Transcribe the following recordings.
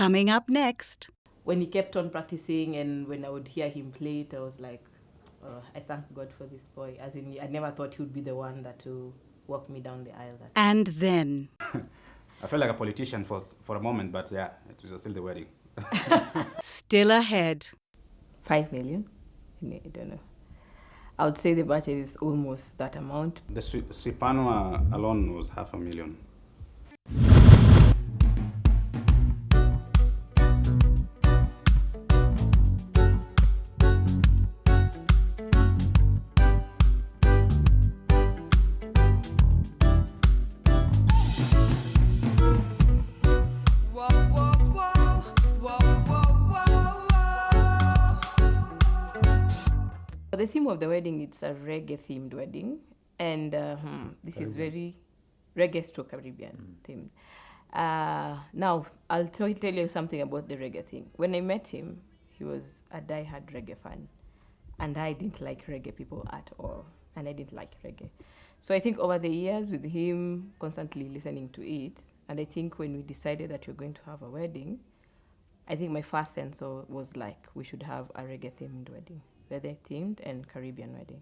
Coming up next. When he kept on practicing and when I would hear him play it, I was like, I thank God for this boy. As in, I never thought he would be the one that to walk me down the aisle. And then. I felt like a politician for a moment, but yeah, it was still the wedding. Still ahead. 5 million? I don't know. I would say the budget is almost that amount. The Sipano alone was $500,000. The theme of the wedding, it's a reggae-themed wedding. And this is very reggae/Caribbean themed. Now, I'll tell you something about the reggae thing. When I met him, he was a die-hard reggae fan. And I didn't like reggae people at all. And I didn't like reggae. So I think over the years, with him constantly listening to it, and I think when we decided that we're going to have a wedding, I think my first sense was like, we should have a reggae-themed wedding. Reggae-themed and Caribbean wedding.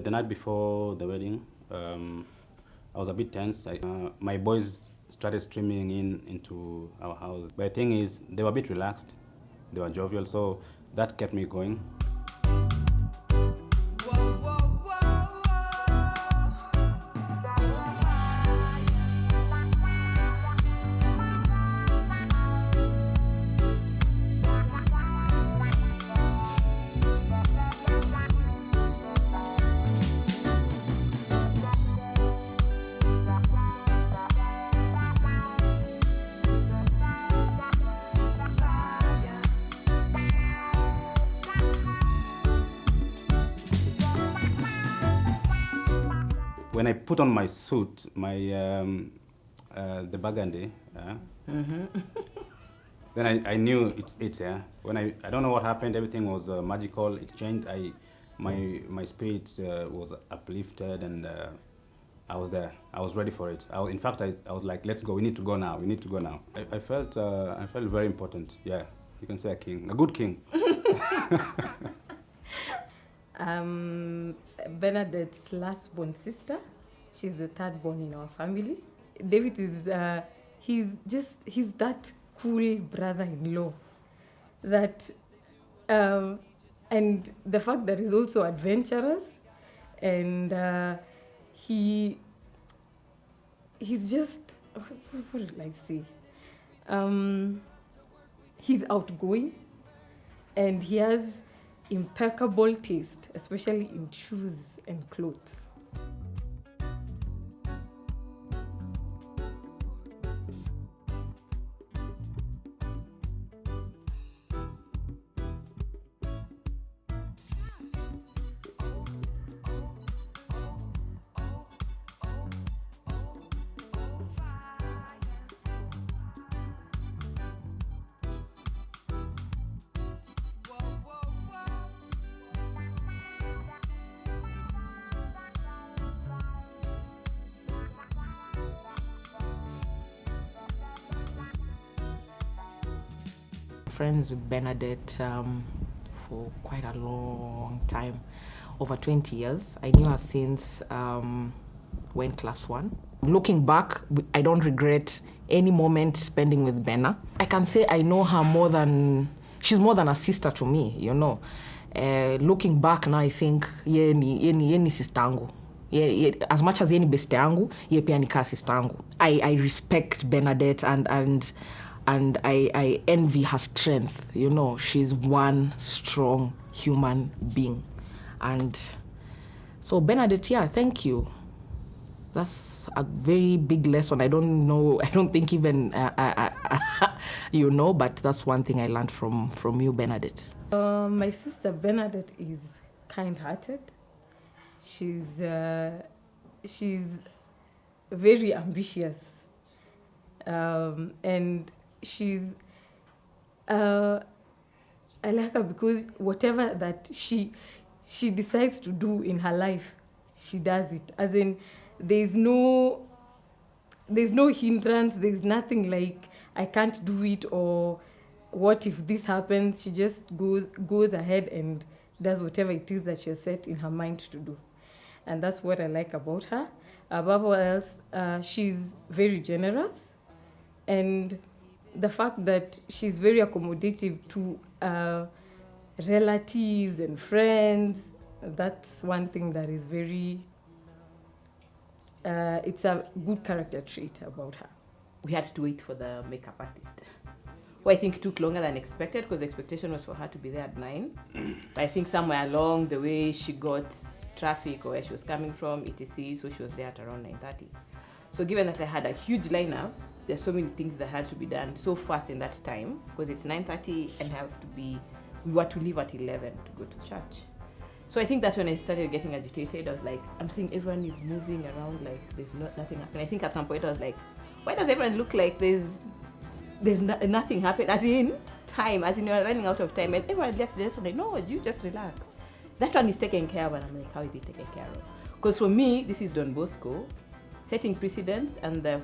The night before the wedding, I was a bit tense. My boys started streaming into our house. But the thing is, they were a bit relaxed. They were jovial, so that kept me going. When I put on my suit, the burgundy, then I knew it's it. Yeah. When I don't know what happened, everything was magical. It changed. My spirit was uplifted, and I was there. I was ready for it. In fact, I was like, let's go. We need to go now. We need to go now. I felt very important. Yeah, you can say a king, a good king. Bernadette's last born sister. She's the third born in our family. David is, he's that cool brother-in-law that, and the fact that he's also adventurous, and he's just, what did I say? He's outgoing, and he has impeccable taste, especially in shoes and clothes. Friends with Bernadette for quite a long time, over 20 years. I knew her since when class 1. Looking back, I don't regret any moment spending with Benna. I can say I know her she's more than a sister to me, you know. Looking back now, I think ye ni sister yangu. As much as ye ni best yangu, ye pia ni ka sister yangu. I respect Bernadette and I envy her strength. You know, she's one strong human being. And so Bernadette, yeah, thank you. That's a very big lesson. I don't think even, you know, but that's one thing I learned from you, Bernadette. My sister Bernadette is kind-hearted. She's very ambitious. And she's I like her because whatever that she decides to do in her life, she does it. As in, there's no hindrance, there's nothing like I can't do it, or what if this happens. She just goes ahead and does whatever it is that she has set in her mind to do. And that's what I like about her. Above all else, she's very generous, and the fact that she's very accommodative to relatives and friends, that's one thing that is very, it's a good character trait about her. We had to wait for the makeup artist, who I think took longer than expected, because the expectation was for her to be there at 9. But I think somewhere along the way she got traffic or where she was coming from, etc. So she was there at around 9:30. So given that I had a huge lineup, there's so many things that had to be done so fast in that time, because it's 9:30 and we were to leave at 11 to go to church. So I think that's when I started getting agitated. I was like, I'm seeing everyone is moving around like there's nothing happening. I think at some point I was like, why does everyone look like there's nothing happening? As in time, as in you're running out of time. And everyone relaxed. Just like, no, you just relax. That one is taken care of. And I'm like, how is it taken care of? Because for me, this is Don Bosco, setting precedence, and the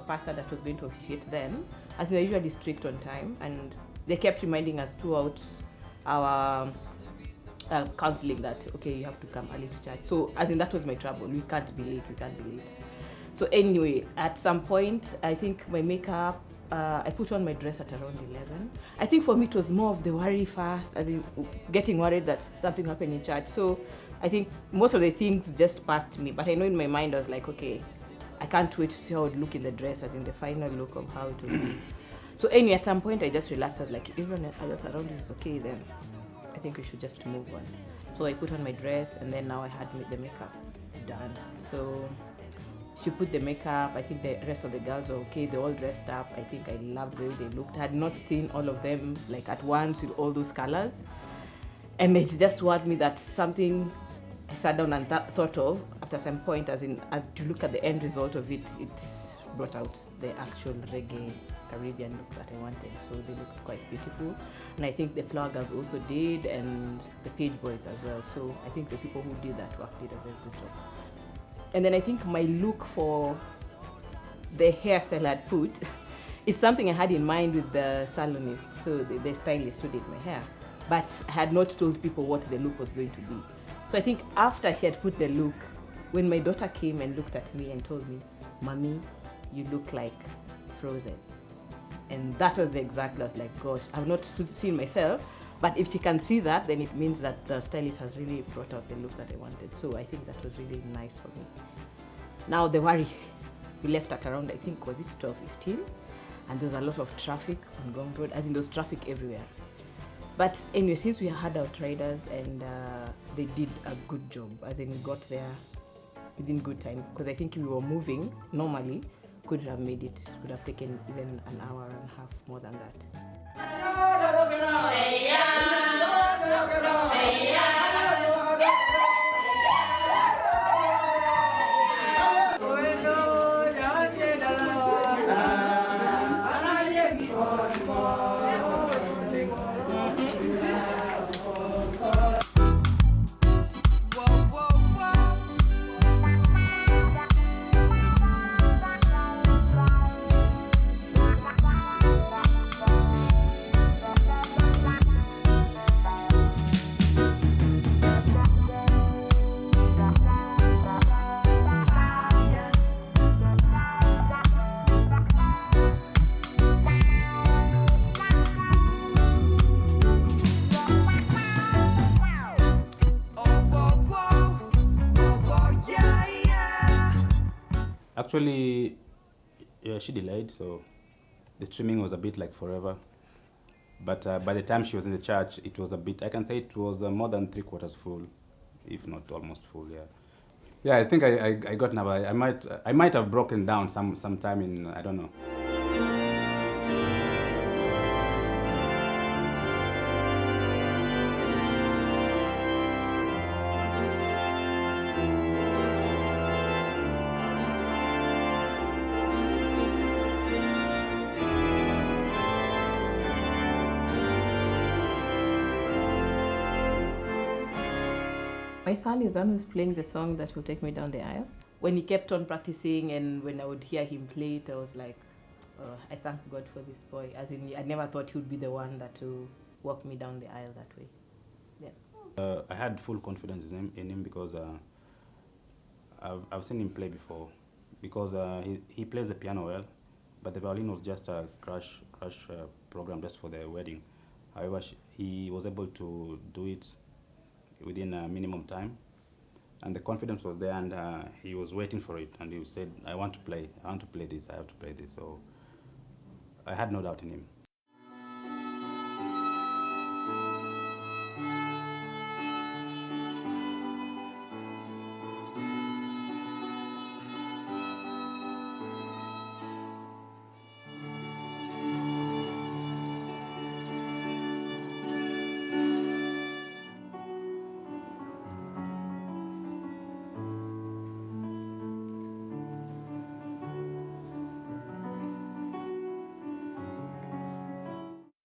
pastor that was going to officiate then, as they're usually strict on time, and they kept reminding us throughout our counseling that, okay, you have to come early to church. So as in that was my trouble. We can't be late. So anyway, at some point, I think my makeup, I put on my dress at around 11. I think for me it was more of the worry first, as in getting worried that something happened in church. So I think most of the things just passed me, but I know in my mind I was like, okay, I can't wait to see how it would look in the dress, as in the final look of how it will be. So anyway, at some point I just relaxed. I was like, if everyone else around is okay, then I think we should just move on. So I put on my dress, and then now I had the makeup done. So she put the makeup. I think the rest of the girls were okay. They all dressed up. I think I loved the way they looked. I had not seen all of them like at once with all those colors. And it just worried me that something I sat down and thought of after some point, as to look at the end result of it, it brought out the actual reggae Caribbean look that I wanted. So they looked quite beautiful. And I think the flower girls also did, and the page boys as well. So I think the people who did that work did a very good job. And then I think my look for the hairstyle I had put, it's something I had in mind with the salonist, so the stylist who did my hair. But I had not told people what the look was going to be. So I think after she had put the look, when my daughter came and looked at me and told me, "Mommy, you look like Frozen." And that was the exact, I was like, gosh, I've not seen myself, but if she can see that, then it means that the stylist has really brought out the look that I wanted. So I think that was really nice for me. Now the worry, we left at around, I think, was it 12:15? And there was a lot of traffic on Gong Road, as in there was traffic everywhere. But anyway, since we had outriders, and they did a good job, as in we got there within good time, because I think if we were moving normally, could have made it, could have taken even an hour and a half more than that. Actually, yeah, she delayed, so the streaming was a bit like forever. But by the time she was in the church, it was a bit, I can say it was more than 3/4 full, if not almost full, yeah. Yeah, I think I got nervous. I might have broken down sometime in, I don't know. My son is the one who's playing the song that will take me down the aisle. When he kept on practicing and when I would hear him play it, I was like, I thank God for this boy. As in, I never thought he would be the one that will walk me down the aisle that way. Yeah. I had full confidence in him because I've seen him play before. Because he plays the piano well, but the violin was just a crash program just for the wedding. However, he was able to do it within a minimum time, and the confidence was there, and he was waiting for it, and he said, I want to play this, I have to play this. So I had no doubt in him.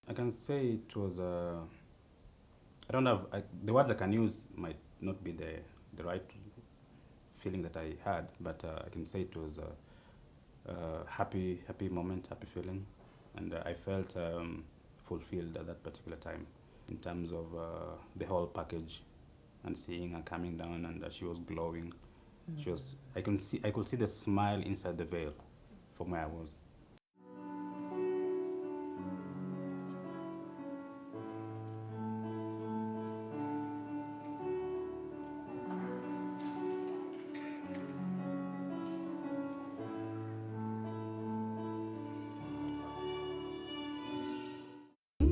I can say it was, I don't have, the words I can use might not be the right feeling that I had, but I can say it was a happy moment, happy feeling, and I felt fulfilled at that particular time in terms of the whole package, and seeing her coming down, and she was glowing. She was, I could see the smile inside the veil from where I was.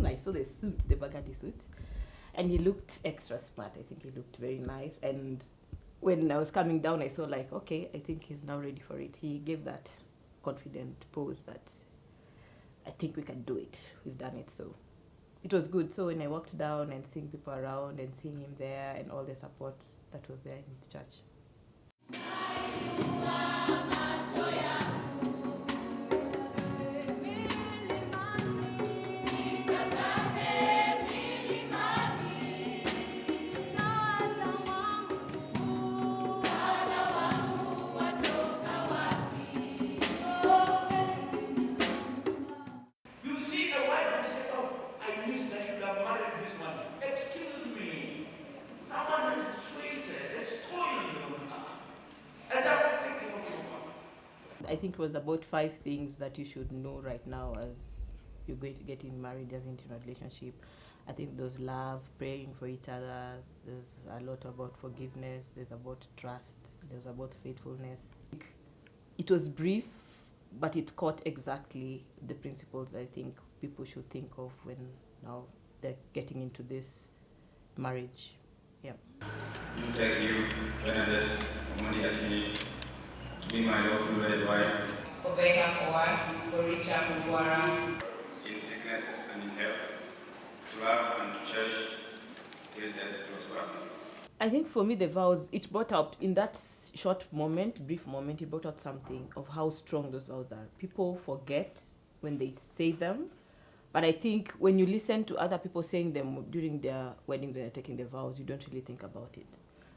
I saw the suit, the burgundy suit, and he looked extra smart. I think he looked very nice. And when I was coming down, I saw like, okay, I think he's now ready for it. He gave that confident pose that I think we can do it. We've done it. So it was good. So when I walked down and seeing people around and seeing him there and all the support that was there in his church. I think it was about 5 things that you should know right now as you're going to get married, as into a relationship. I think there's love, praying for each other. There's a lot about forgiveness. There's about trust. There's about faithfulness. It was brief, but it caught exactly the principles I think people should think of when now they're getting into this marriage. Yeah. You take you, Bernadette, Omoni Akini, to be my lawful wedded wife. For better, for worse, for richer, for poorer. In sickness and in health, to love and to cherish till death do us part. I think for me, the vows, it brought out, in that short moment, brief moment, it brought out something of how strong those vows are. People forget when they say them, but I think when you listen to other people saying them during their weddings, when they're taking the vows, you don't really think about it.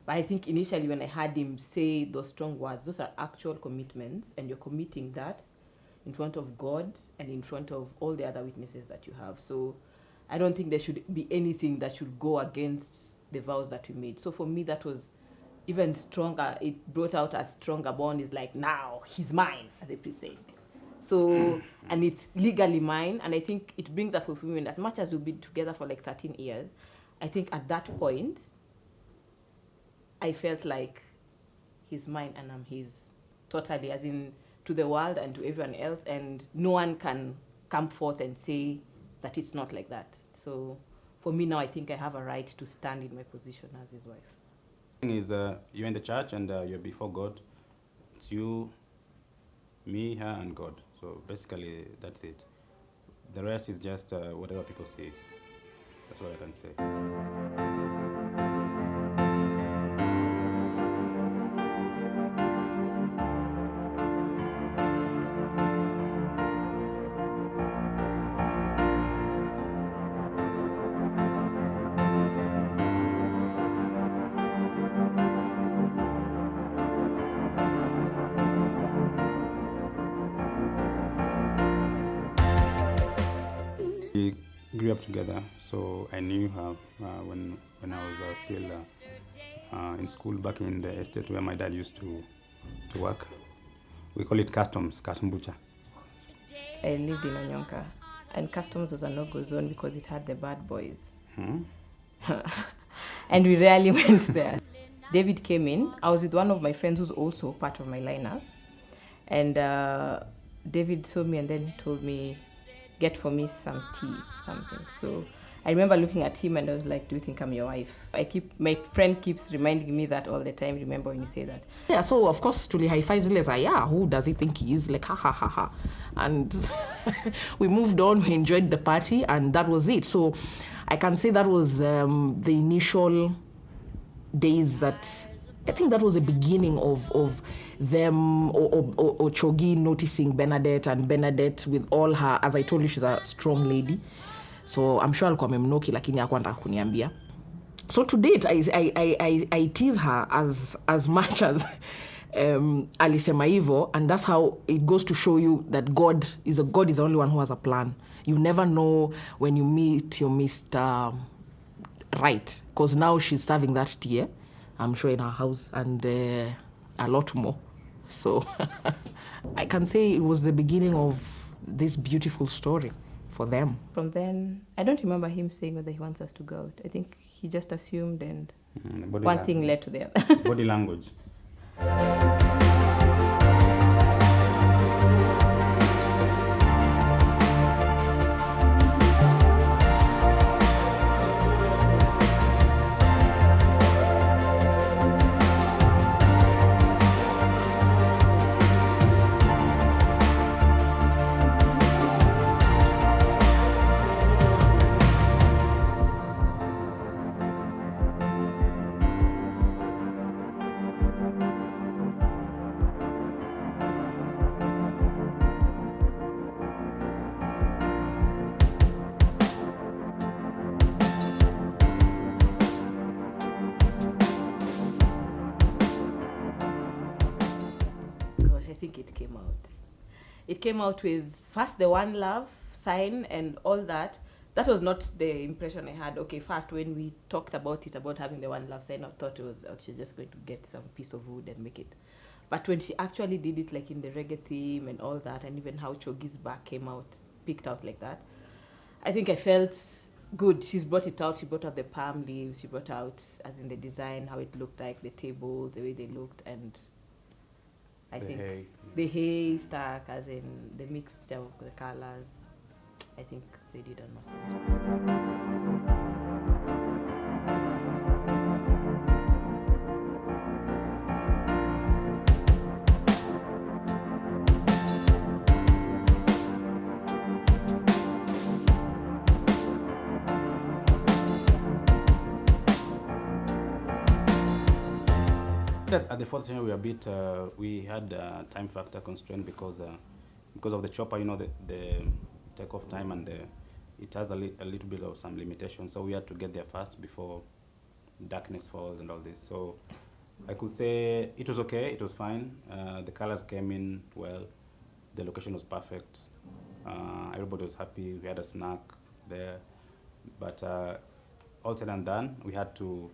But I think initially when I heard him say those strong words, those are actual commitments, and you're committing that in front of God and in front of all the other witnesses that you have. So I don't think there should be anything that should go against the vows that we made. So for me, that was even stronger. It brought out a stronger bond. It's like, now he's mine, as a priest said. So, and it's legally mine. And I think it brings a fulfillment. As much as we've been together for like 13 years, I think at that point, I felt like he's mine and I'm his totally, as in to the world and to everyone else. And no one can come forth and say that it's not like that. So for me now, I think I have a right to stand in my position as his wife. The thing is, you're in the church and you're before God. It's you, me, her, and God. So basically, that's it. The rest is just whatever people say. That's what I can say. grew up together, so I knew her when I was still in school back in the estate where my dad used to work. We call it customs, Kasumbucha. I lived in Onyonka, and customs was a no-go zone because it had the bad boys. And we rarely went there. David came in. I was with one of my friends who's also part of my lineup. And David saw me and then he told me, get for me some tea, something. So I remember looking at him and I was like, do you think I'm your wife? My friend keeps reminding me that all the time. Remember when you say that? Yeah, so of course, Tuli high fives Leza, yeah, who does he think he is? Like, ha, ha, ha, ha. And we moved on, we enjoyed the party, and that was it. So I can say that was the initial days that, I think that was the beginning of them, or Chogi noticing Bernadette, and Bernadette with all her, as I told you, she's a strong lady. So I'm sure alikuwa memnoki lakini hakuwa anataka kuniambia. So to date, I tease her as much as alisema hivyo, and that's how it goes to show you that God is the only one who has a plan. You never know when you meet your Mr. Right, because now she's serving that tea, I'm sure, in her house, and a lot more. So I can say it was the beginning of this beautiful story for them. From then, I don't remember him saying whether he wants us to go out. I think he just assumed, and one thing led to the other. Body language. I think it came out. It came out with first the one love sign and all that. That was not the impression I had. Okay, first when we talked about it, about having the one love sign, I thought it was she's just going to get some piece of wood and make it. But when she actually did it, like in the reggae theme and all that, and even how Chogi's back came out, picked out like that, I think I felt good. She's brought it out. She brought out the palm leaves. She brought out, as in the design, how it looked like, the tables, the way they looked, and I think hay. the hay stack, as in the mixture of the colors, I think they did an awesome job. At the fourth session, we had a time factor constraint because of the chopper, the takeoff time, and it has a little bit of some limitations. So we had to get there fast before darkness falls and all this. So I could say it was okay, it was fine. The colors came in well, the location was perfect. Everybody was happy. We had a snack there, but all said and done, we had to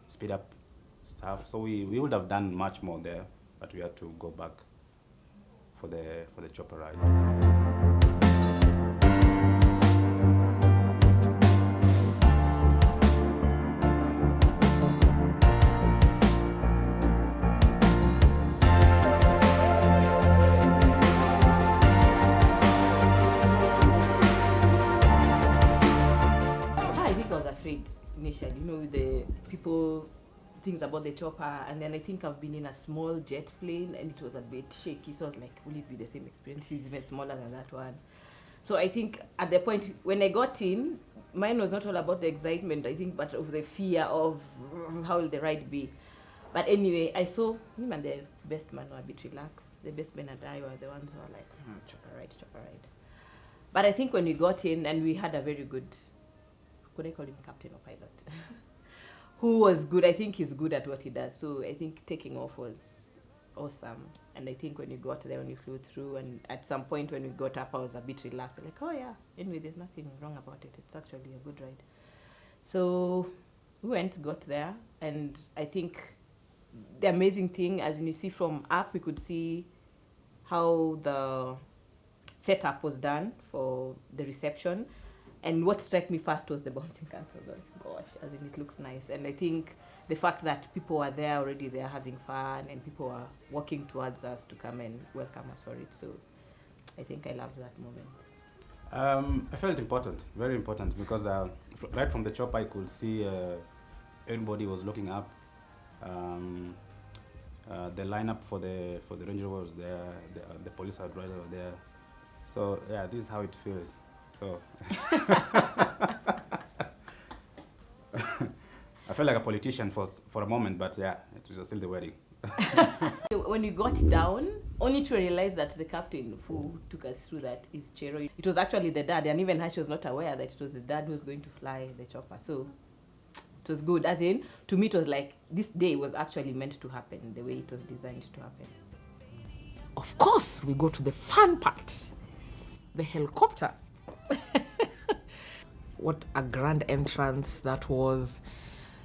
speed up stuff. So we would have done much more there, but we had to go back for the chopper ride. I think I was afraid initially, the people, things about the chopper, and then I think I've been in a small jet plane and it was a bit shaky, so I was like, will it be the same experience? It's even smaller than that one. So I think at the point when I got in, mine was not all about the excitement, I think, but of the fear of how will the ride be. But anyway, I saw him and the best man were a bit relaxed. The best man and I were the ones who were like, chopper ride, chopper ride. But I think when we got in and we had a very good, could I call him captain or pilot? Who was good. I think he's good at what he does. So I think taking off was awesome. And I think when we got there, when we flew through, and at some point when we got up, I was a bit relaxed. Like, oh yeah, anyway, there's nothing wrong about it. It's actually a good ride. So we got there, and I think the amazing thing, as you see from up, we could see how the setup was done for the reception. And what struck me first was the bouncing castle. Gosh, as in it looks nice. And I think the fact that people are there already, they're having fun, and people are walking towards us to come and welcome us for it. So I think I loved that moment. I felt important, very important, because right from the chopper I could see everybody was looking up. The lineup for the Range Rover was there, the police are right over there. So yeah, this is how it feels. So I felt like a politician for a moment, but yeah, it was still the wedding. When we got down, only to realize that the captain who took us through that is Chero. It was actually the dad, and even her, she was not aware that it was the dad who was going to fly the chopper. So it was good. As in, to me, it was like this day was actually meant to happen the way it was designed to happen. Of course, we go to the fun part, the helicopter. What a grand entrance that was.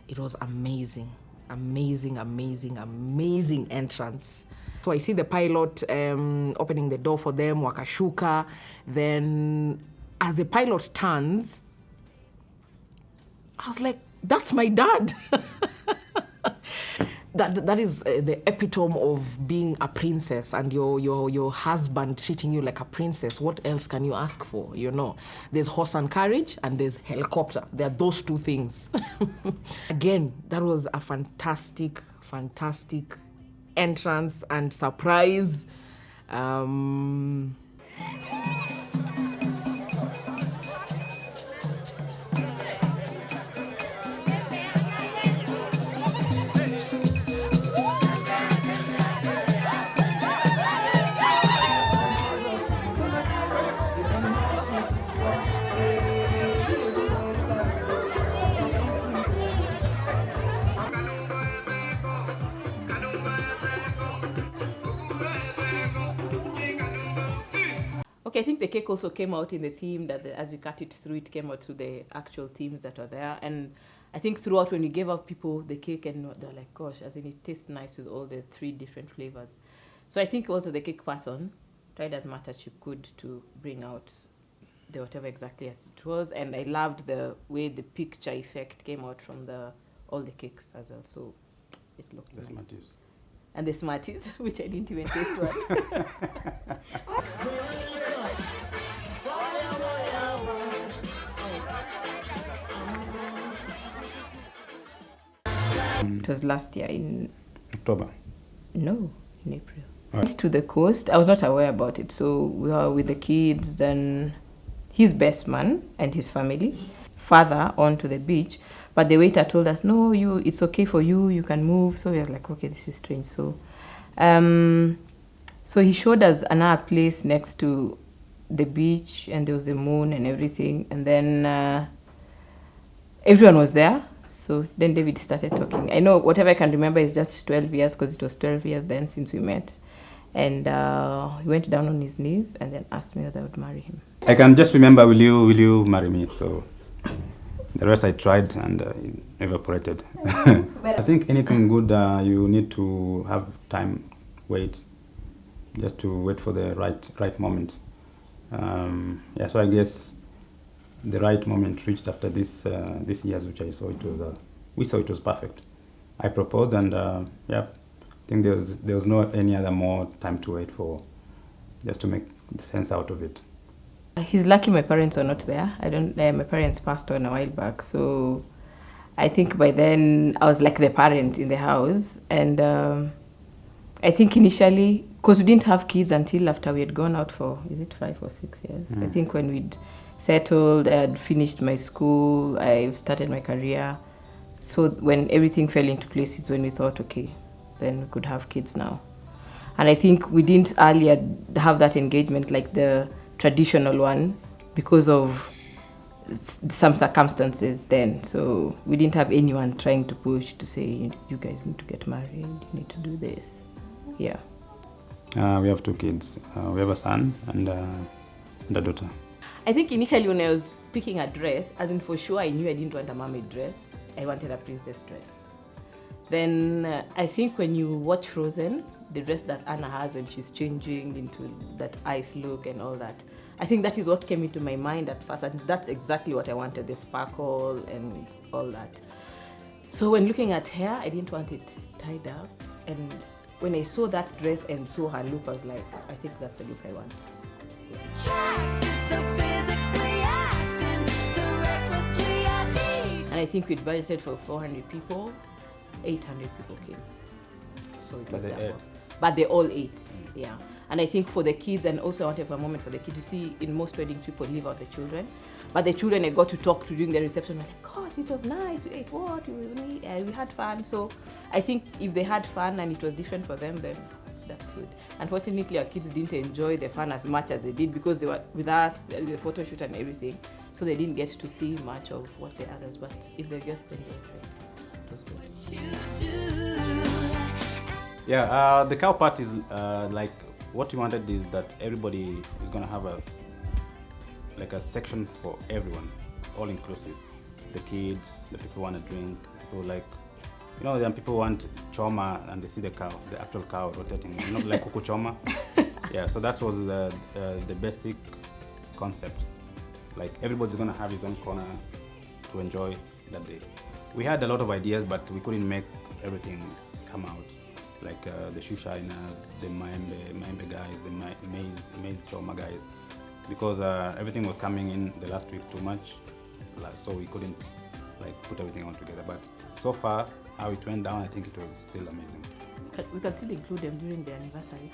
It was amazing, amazing, amazing, amazing entrance. So I see the pilot opening the door for them, wakashuka. Then as the pilot turns, I was like, that's my dad. That is the epitome of being a princess, and your husband treating you like a princess. What else can you ask for? You know, there's horse and carriage and there's helicopter. There are those two things. Again, that was a fantastic, fantastic entrance and surprise. Okay, I think the cake also came out in the theme that as we cut it through, it came out through the actual themes that are there. And I think throughout when we gave out people the cake, and they're like, gosh, as in it tastes nice with all the 3 different flavors. So I think also the cake person tried as much as she could to bring out the whatever exactly as it was. And I loved the way the picture effect came out from all the cakes as well. So it looked nice. Smarties. And the Smarties, which I didn't even taste one. It was last year in October. No, in April. Right. To the coast. I was not aware about it. So we were with the kids, then his best man and his family, further on to the beach. But the waiter told us, no, it's okay for you, you can move. So we were like, okay, this is strange. So so he showed us another place next to the beach, and there was the moon and everything. And then everyone was there. So then David started talking. I know whatever I can remember is just 12 years, because it was 12 years then since we met. And he went down on his knees and then asked me whether I would marry him. I can just remember, will you marry me? So the rest I tried, and it evaporated. I think anything good, you need to have time, just to wait for the right moment. Yeah, so I guess the right moment reached after this years, which I saw we saw it was perfect. I proposed, and yeah, I think there was no any other more time to wait for, just to make the sense out of it. He's lucky my parents were not there. My parents passed on a while back, so I think by then I was like the parent in the house. And I think initially, because we didn't have kids until after we had gone out for, is it 5 or 6 years? I think when we'd settled, I had finished my school, I started my career. So when everything fell into place is when we thought, okay, then we could have kids now. And I think we didn't earlier have that engagement like the traditional one because of some circumstances then. So we didn't have anyone trying to push to say, you guys need to get married, you need to do this. Yeah. We have 2 kids. We have a son and a daughter. I think initially when I was picking a dress, as in for sure I knew I didn't want a mermaid dress. I wanted a princess dress. Then I think when you watch Frozen, the dress that Anna has when she's changing into that ice look and all that, I think that is what came into my mind at first, and that's exactly what I wanted, the sparkle and all that. So when looking at hair, I didn't want it tied up, and when I saw that dress and saw her look, I was like, I think that's the look I want. And I think we'd budgeted for 400 people, 800 people came. So it was But they their ate. boss. But they all ate, yeah. And I think for the kids, and also I wanted for a moment for the kids, you see in most weddings people leave out the children, but the children I got to talk to during the reception were like, God, it was nice, we ate what, we had fun. So I think if they had fun and it was different for them, then that's good. Unfortunately, our kids didn't enjoy the fun as much as they did because they were with us, the photo shoot and everything, so they didn't get to see much of what the others, but if the guests enjoyed it was good. Yeah, the cow part is like what we wanted is that everybody is gonna have a section for everyone, all inclusive. The kids, the people who want to drink, people like, then people want choma and they see the cow, the actual cow rotating, like kuku choma. Yeah, so that was the basic concept. Like everybody's gonna have his own corner to enjoy that day. We had a lot of ideas, but we couldn't make everything come out. Like the Shushina, the Maembe guys, the maize choma guys, because everything was coming in the last week too much, so we couldn't put everything on together. But so far, how it went down, I think it was still amazing. We can still include them during the anniversary.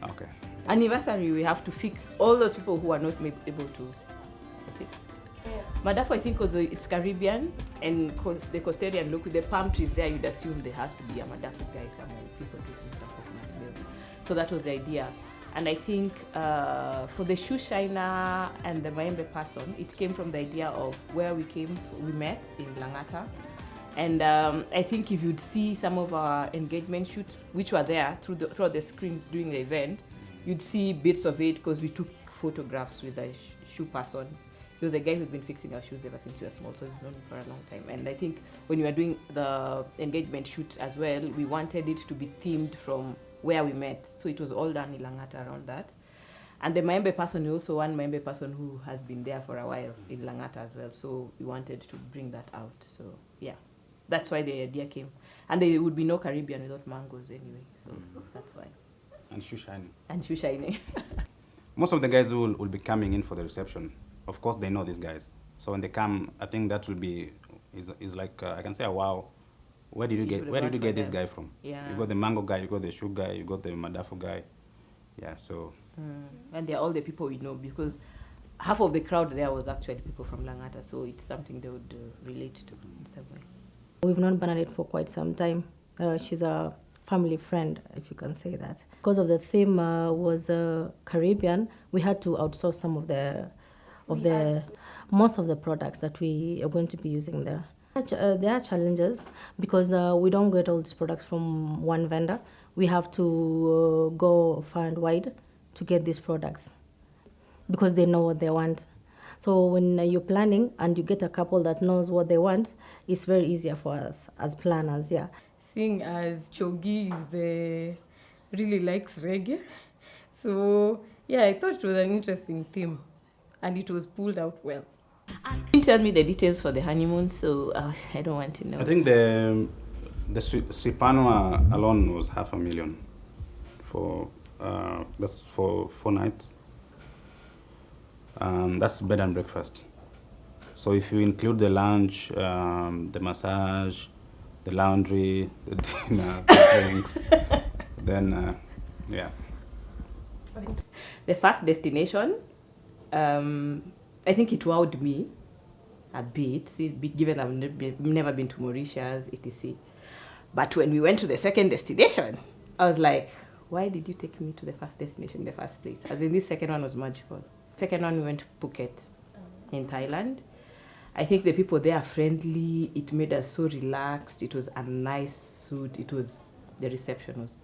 Okay. Anniversary, we have to fix all those people who are not able to fix. Madafo, I think, because it's Caribbean and the Costa Rican look with the palm trees there, you'd assume there has to be a Madafo guy somewhere, people drinking some coconut milk. So that was the idea. And I think for the shoe shiner and the Maembe person, it came from the idea of where we met in Langata. And I think if you'd see some of our engagement shoots, which were there throughout the screen during the event, you'd see bits of it because we took photographs with the shoe person. He was a guy who's been fixing our shoes ever since we were small, so we've known him for a long time. And I think when we were doing the engagement shoot as well, we wanted it to be themed from where we met. So it was all done in Langata around that. And the Maembe person is also one Maembe person who has been there for a while in Langata as well. So we wanted to bring that out. So yeah, that's why the idea came. And there would be no Caribbean without mangoes anyway. So that's why. And shoe shining. And shoe shining. Most of the guys who will be coming in for the reception, of course, they know these guys. So when they come, I think that will be is like I can say, wow, where did you get this guy from? Yeah. You got the mango guy, you got the shoe guy, you got the Madafo guy. Yeah, so. And they're all the people we know because half of the crowd there was actually people from Langata, so it's something they would relate to in some way. We've known Bernadette for quite some time. She's a family friend, if you can say that. Because of the theme was Caribbean, we had to outsource some of most of the products that we are going to be using there. There are challenges because we don't get all these products from one vendor. We have to go far and wide to get these products because they know what they want. So when you're planning and you get a couple that knows what they want, it's very easier for us as planners, yeah. Seeing as Chogi really likes reggae, so yeah, I thought it was an interesting theme, and it was pulled out well. Didn't tell me the details for the honeymoon, so I don't want to know. I think the Sipano alone was $500,000 for that's for 4 nights. That's bed and breakfast. So if you include the lunch, the massage, the laundry, the dinner, the drinks, then yeah. The first destination, I think it wowed me a bit, given I've never been to Mauritius, etc. But when we went to the second destination, I was like, why did you take me to the first destination in the first place? As in, this second one was magical. Second one, we went to Phuket in Thailand. I think the people there are friendly. It made us so relaxed. It was a nice suit. The reception was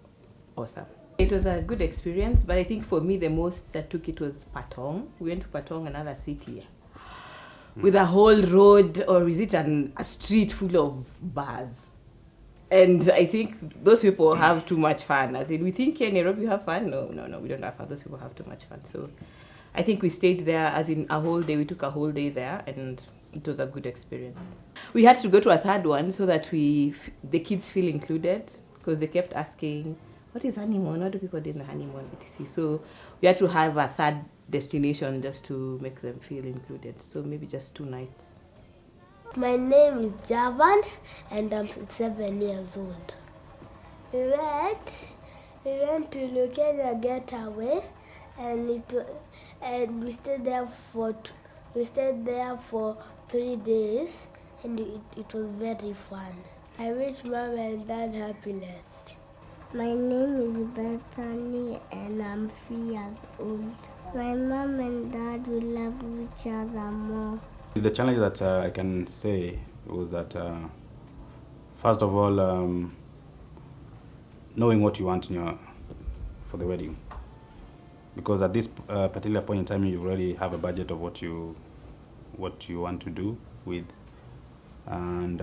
awesome. It was a good experience, but I think for me the most that took it was Patong. We went to Patong, another city, with a whole road, or is it a street full of bars? And I think those people have too much fun. As in, we think here in Nairobi you have fun. No, we don't have fun. Those people have too much fun. So I think we stayed there, as in a whole day. We took a whole day there, and it was a good experience. We had to go to a third one so that the kids feel included, because they kept asking, what is honeymoon? What do people do in the honeymoon, etc. So we had to have a third destination just to make them feel included. So maybe just 2 nights. My name is Javan and I'm 7 years old. We went to Kenya Getaway, and we stayed there for 3 days, and it was very fun. I wish Mom and Dad happiness. My name is Bethany and I'm 3 years old. My mom and dad will love each other more. The challenge that I can say was that, first of all, knowing what you want for the wedding. Because at this particular point in time, you already have a budget of what you want to do with, and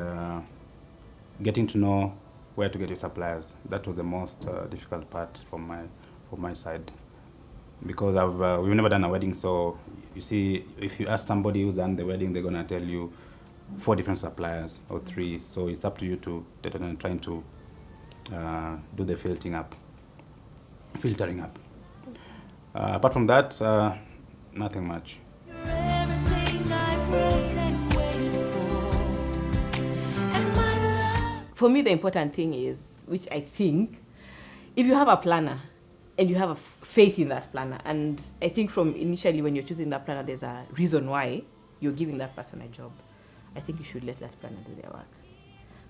getting to know where to get your suppliers. That was the most difficult part from my side, because we've never done a wedding. So you see, if you ask somebody who's done the wedding, they're gonna tell you 4 different suppliers or 3. So it's up to you to trying to do the filtering up. Apart from that, nothing much. For me, the important thing is, which I think, if you have a planner and you have a faith in that planner, and I think from initially when you're choosing that planner, there's a reason why you're giving that person a job, I think you should let that planner do their work.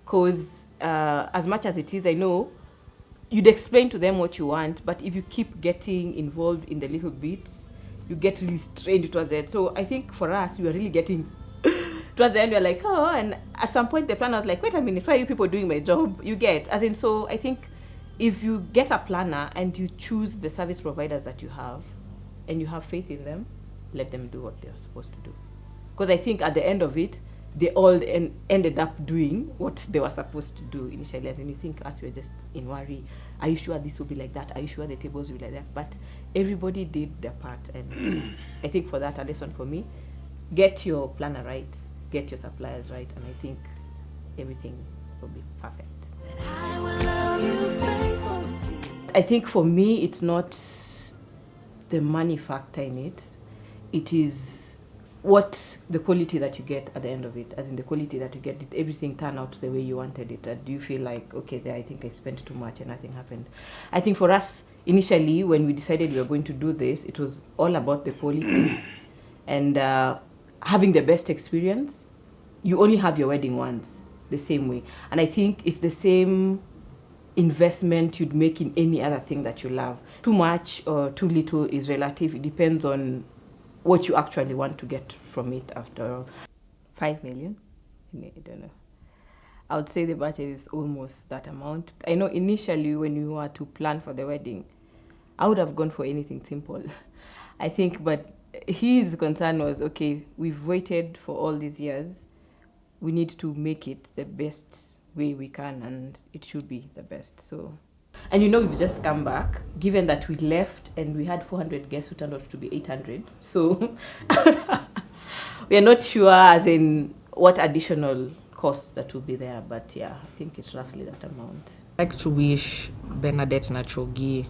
Because as much as it is, I know, you'd explain to them what you want, but if you keep getting involved in the little bits, you get really strained towards it. So I think for us, we are really getting towards the end, we're like, oh, and at some point the planner was like, wait a minute, why are you people doing my job? You get, as in, so I think if you get a planner and you choose the service providers that you have, and you have faith in them, let them do what they're supposed to do. Because I think at the end of it, they all ended up doing what they were supposed to do initially. As in, you think us, we're just in worry. Are you sure this will be like that? Are you sure the tables will be like that? But everybody did their part. And I think for that, a lesson for me, get your planner right, get your suppliers right, and I think everything will be perfect. I think for me, it's not the money factor in it. It is what the quality that you get at the end of it, as in the quality that you get, did everything turn out the way you wanted it? Do you feel like, okay, there, I think I spent too much and nothing happened? I think for us, initially, when we decided we were going to do this, it was all about the quality and having the best experience. You only have your wedding once, the same way. And I think it's the same investment you'd make in any other thing that you love. Too much or too little is relative. It depends on what you actually want to get from it after all. 5 million? I don't know. I would say the budget is almost that amount. I know initially when we were to plan for the wedding, I would have gone for anything simple. I think, but his concern was, okay, we've waited for all these years. We need to make it the best way we can, and it should be the best. So, and you know, we've just come back, given that we left and we had 400 guests who turned out to be 800. So we are not sure as in what additional costs that will be there, but yeah, I think it's roughly that amount. I'd like to wish Bernadette Nachogi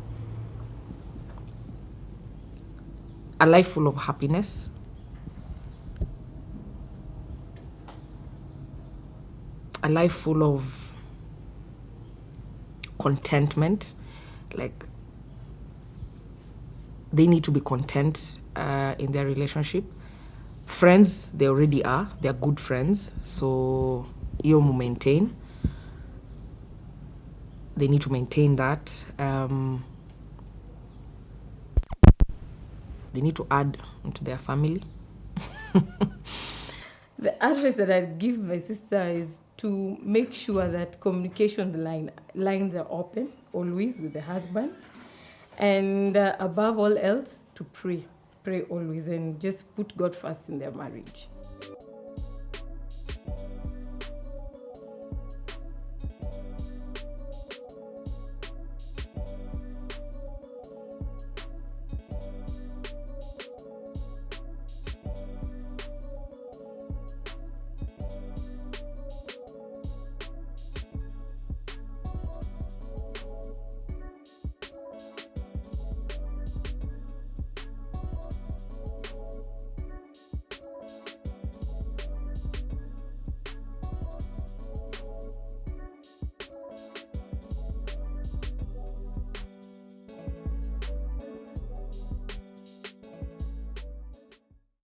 a life full of happiness, a life full of contentment. Like, they need to be content in their relationship. Friends, they already are. They're good friends. So you maintain. They need to maintain that. They need to add into their family. The advice that I'd give my sister is to make sure that communication lines are open always with the husband, And above all else, to pray. Pray always and just put God first in their marriage.